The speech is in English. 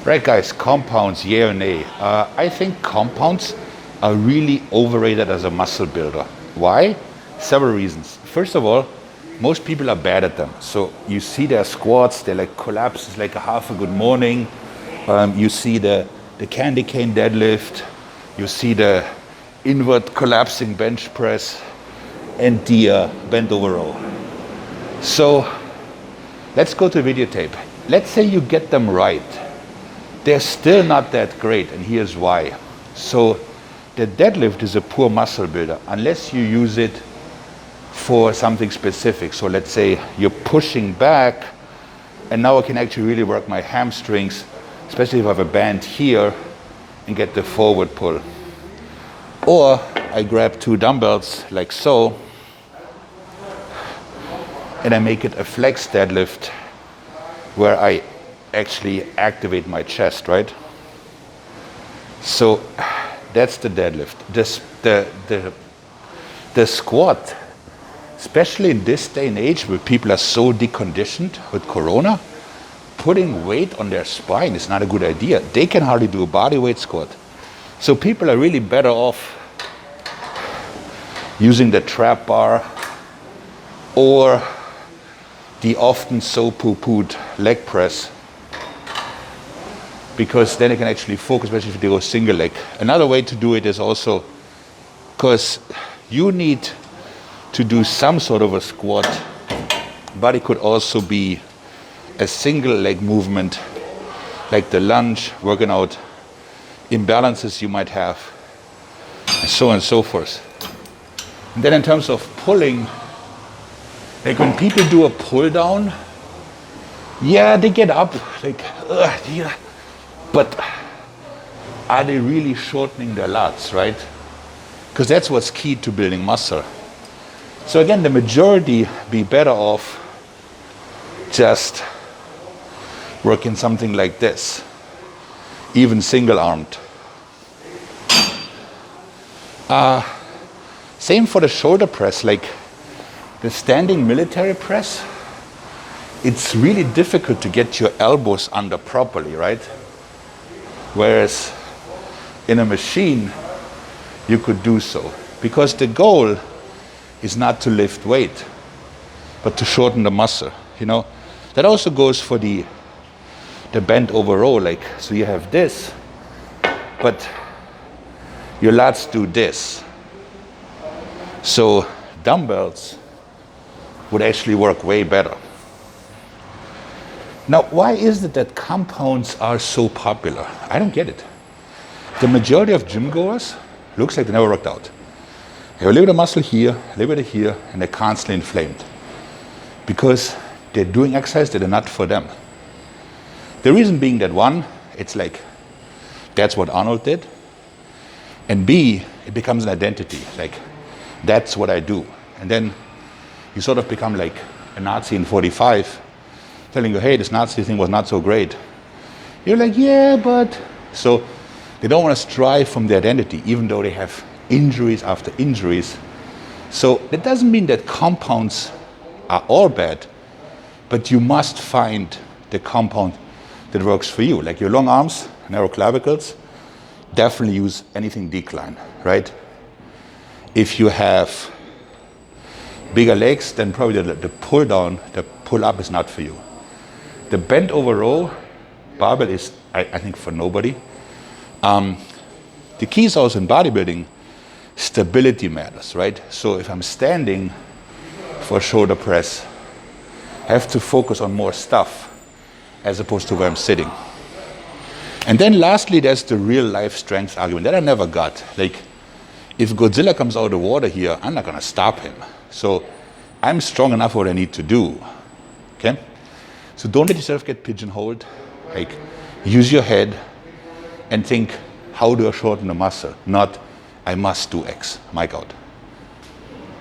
Right, guys, compounds, yeah or nay? I think compounds are really overrated as a muscle builder. Why? Several reasons. First of all, most people are bad at them. So you see their squats, they like collapse, it's like a half a good morning. You see the candy cane deadlift, you see the inward collapsing bench press, and the bent over row. So let's go to videotape. Let's say you get them right. They're still not that great, and here's why. So the deadlift is a poor muscle builder unless you use it for something specific. So let's say you're pushing back, and now I can actually really work my hamstrings, especially if I have a band here, and get the forward pull. Or I grab two dumbbells like so, and I make it a flex deadlift where I actually activate my chest, right? So that's the deadlift. The squat, especially in this day and age where people are so deconditioned with Corona, putting weight on their spine is not a good idea. They can hardly do a body weight squat. So people are really better off using the trap bar or the often so poo-pooed leg press, because then they can actually focus, especially if they go single leg. Another way to do it is also, because you need to do some sort of a squat, but it could also be a single leg movement, like the lunge, working out imbalances you might have, and so on and so forth. And then in terms of pulling, like when people do a pull down, yeah, they get up, like, yeah. But are they really shortening their lats, right? Because that's what's key to building muscle. So again, the majority be better off just working something like this, even single-armed. Same for the shoulder press, like the standing military press. It's really difficult to get your elbows under properly, right? Whereas in a machine, you could do so. Because the goal is not to lift weight, but to shorten the muscle, you know? That also goes for the bent over row, like, so you have this, but your lats do this. So dumbbells would actually work way better. Now, why is it that compounds are so popular? I don't get it. The majority of gym goers looks like they never worked out. They have a little bit of muscle here, a little bit of here, and they're constantly inflamed because they're doing exercise that are not for them. The reason being that one, it's like, that's what Arnold did. And B, it becomes an identity, like, that's what I do. And then you sort of become like a Nazi in 45, telling you, hey, this Nazi thing was not so great. You're like, yeah, but... So they don't want to strive from their identity, even though they have injuries after injuries. So that doesn't mean that compounds are all bad, but you must find the compound that works for you. Like your long arms, narrow clavicles, definitely use anything decline, right? If you have bigger legs, then probably the pull down, the pull up is not for you. The bent over row barbell is, I think, for nobody. The key is also in bodybuilding, stability matters, right? So if I'm standing for shoulder press, I have to focus on more stuff as opposed to where I'm sitting. And then lastly, there's the real life strength argument that I never got. Like, if Godzilla comes out of the water here, I'm not gonna stop him. So I'm strong enough for what I need to do, okay? So don't let yourself get pigeonholed. Like, use your head and think, how do I shorten the muscle? Not, I must do X. Maik out.